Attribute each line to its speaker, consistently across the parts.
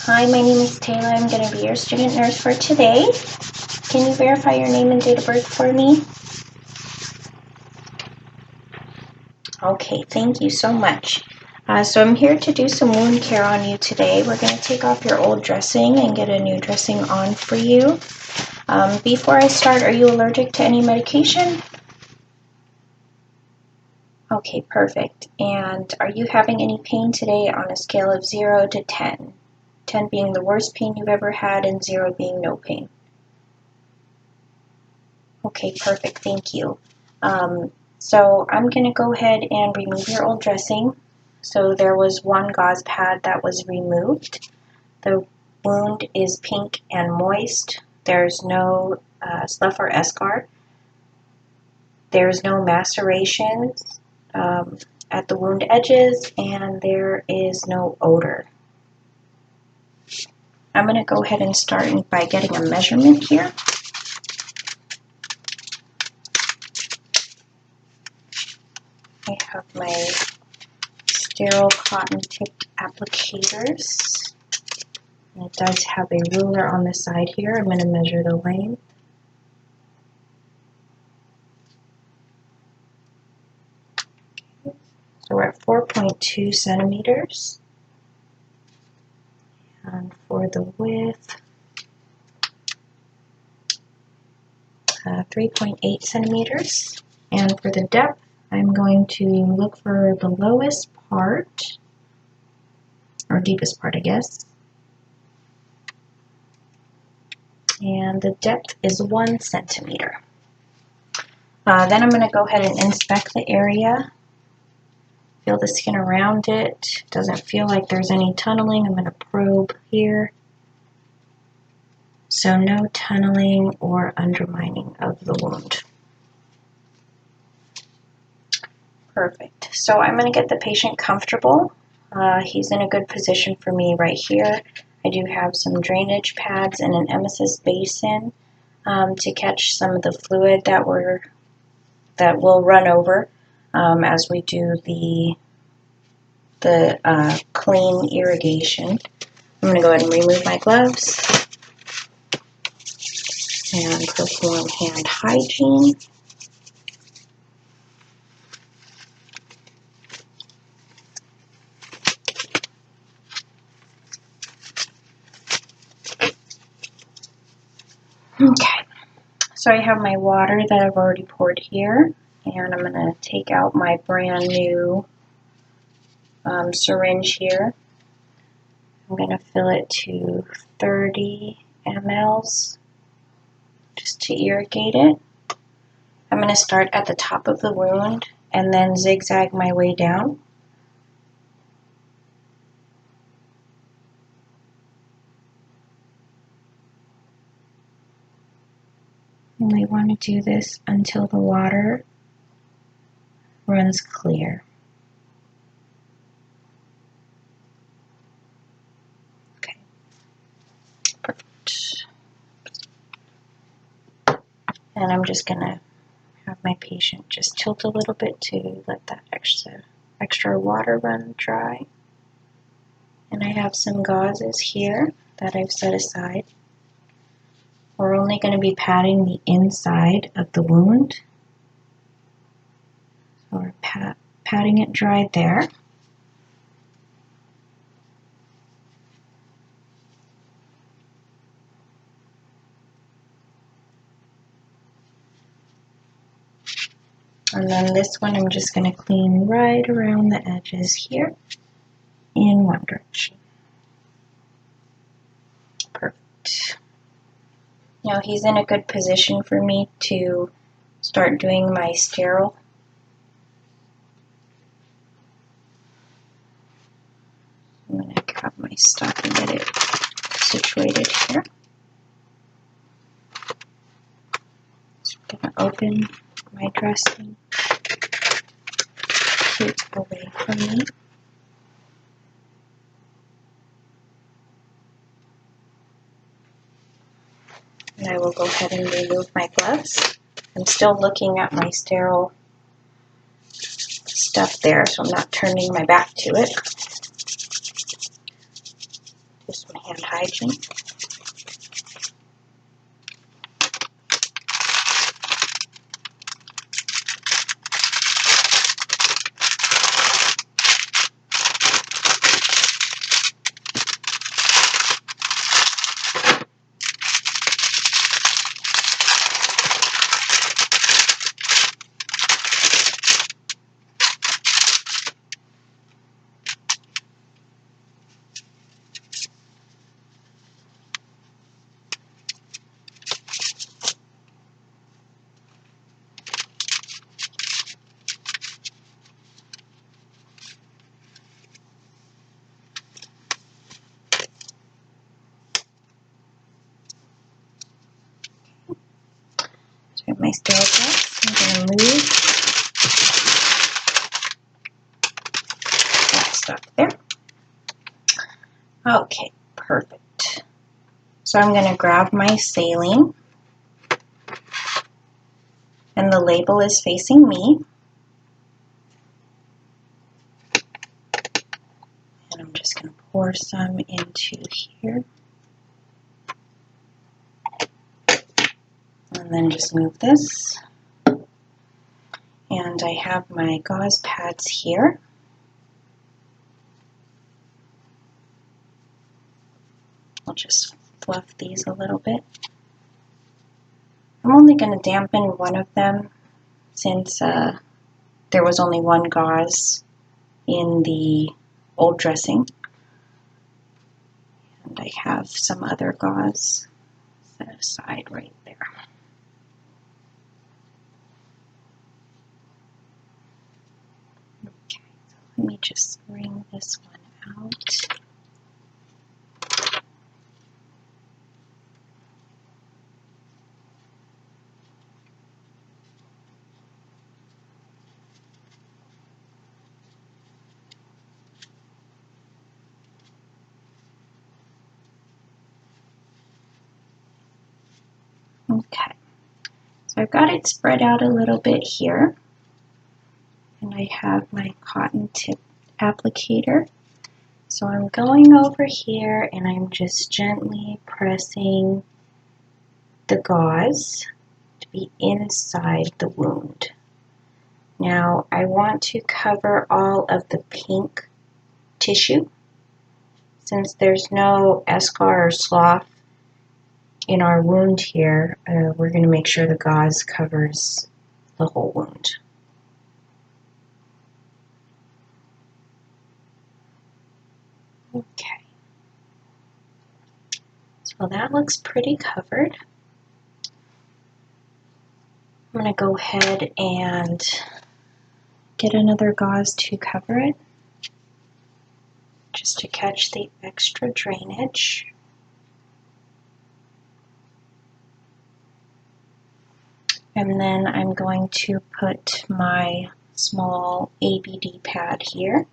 Speaker 1: Hi, my name is Taylor. I'm going to be your student nurse for today. Can you verify your name and date of birth for me? Okay, thank you so much. So I'm here to do some wound care on you today. We're going to take off your old dressing and get a new dressing on for you. Before I start, are you allergic to any medication? Okay, perfect. And are you having any pain today on a scale of 0 to 10? 10 being the worst pain you've ever had and 0 being no pain. Okay, perfect, thank you. So I'm going to go ahead and remove your old dressing. So there was one gauze pad that was removed. The wound is pink and moist. There's no slough or eschar. There's no macerations at the wound edges, and there is no odor. I'm going to go ahead and start by getting a measurement here. I have my sterile cotton tipped applicators. And it does have a ruler on the side here. I'm going to measure the length. So we're at 4.2 centimeters. And for the width, 3.8 centimeters. And for the depth, I'm going to look for the lowest part, or deepest part, I guess. And the depth is 1 centimeter. Then I'm going to go ahead and inspect the area. Feel the skin around it. Doesn't feel like there's any tunneling. I'm going to probe here. So no tunneling or undermining of the wound. Perfect. So I'm going to get the patient comfortable. He's in a good position for me right here. I do have some drainage pads and an emesis basin to catch some of the fluid that will run over as we do the clean irrigation. I'm going to go ahead and remove my gloves and perform hand hygiene. Okay, so I have my water that I've already poured here, and I'm going to take out my brand new syringe here. I'm going to fill it to 30 mLs just to irrigate it. I'm going to start at the top of the wound and then zigzag my way down. And we want to do this until the water runs clear. Okay, perfect. And I'm just going to have my patient just tilt a little bit to let that extra water run dry. And I have some gauzes here that I've set aside. We're only going to be patting the inside of the wound. So we're patting it dry there. And then this one I'm just going to clean right around the edges here in one direction. Perfect. Now he's in a good position for me to start doing my sterile. I'm going to grab my stuff and get it situated here. So I'm going to open my dressing, keep away from me. And I will go ahead and remove my gloves. I'm still looking at my sterile stuff there, so I'm not turning my back to it. Just my hand hygiene. So I have my Steril-Tex. I'm going to move that stuff there. Okay, perfect. So I'm going to grab my saline, and the label is facing me. And I'm just going to pour some into here. And then just move this. And I have my gauze pads here. I'll just fluff these a little bit. I'm only going to dampen one of them since there was only one gauze in the old dressing. And I have some other gauze set aside right there. Okay, so let me just wring this one out. Okay, so I've got it spread out a little bit here, and I have my cotton tip applicator. So I'm going over here and I'm just gently pressing the gauze to be inside the wound. Now I want to cover all of the pink tissue. Since there's no eschar or slough in our wound here, we're going to make sure the gauze covers the whole wound. Okay, so that looks pretty covered. I'm going to go ahead and get another gauze to cover it, just to catch the extra drainage. And then I'm going to put my small ABD pad here.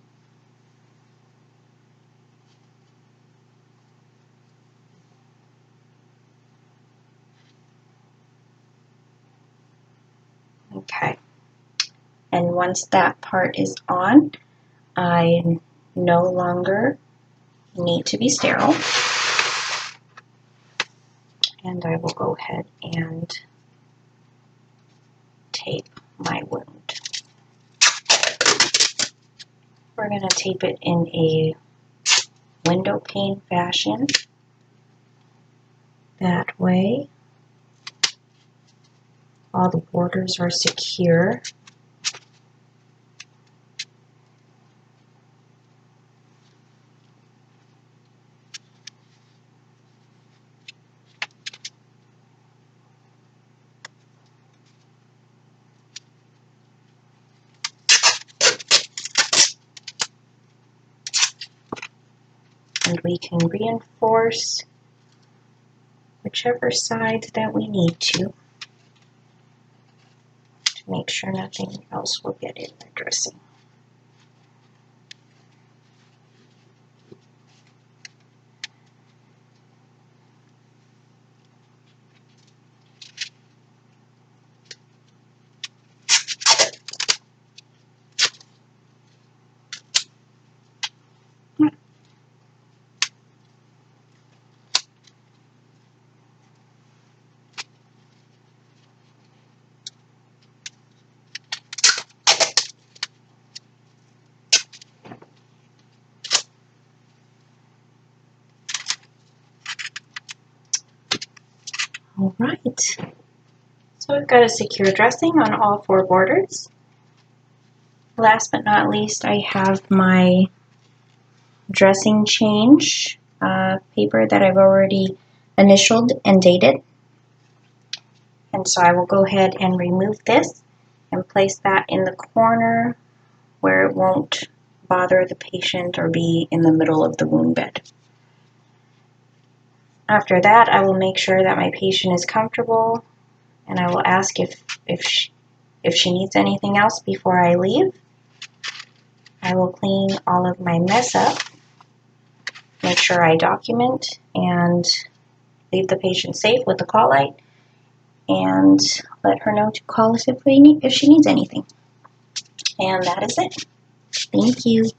Speaker 1: Okay, and once that part is on, I no longer need to be sterile. And I will go ahead and tape my wound. We're going to tape it in a window pane fashion. That way, all the borders are secure. And we can reinforce whichever side that we need to make sure nothing else will get in the dressing. All right. So I've got a secure dressing on all 4 borders. Last but not least, I have my dressing change paper that I've already initialed and dated. And so I will go ahead and remove this and place that in the corner where it won't bother the patient or be in the middle of the wound bed. After that, I will make sure that my patient is comfortable, and I will ask if she needs anything else before I leave. I will clean all of my mess up, make sure I document, and leave the patient safe with the call light, and let her know to call us if she needs anything. And that is it. Thank you.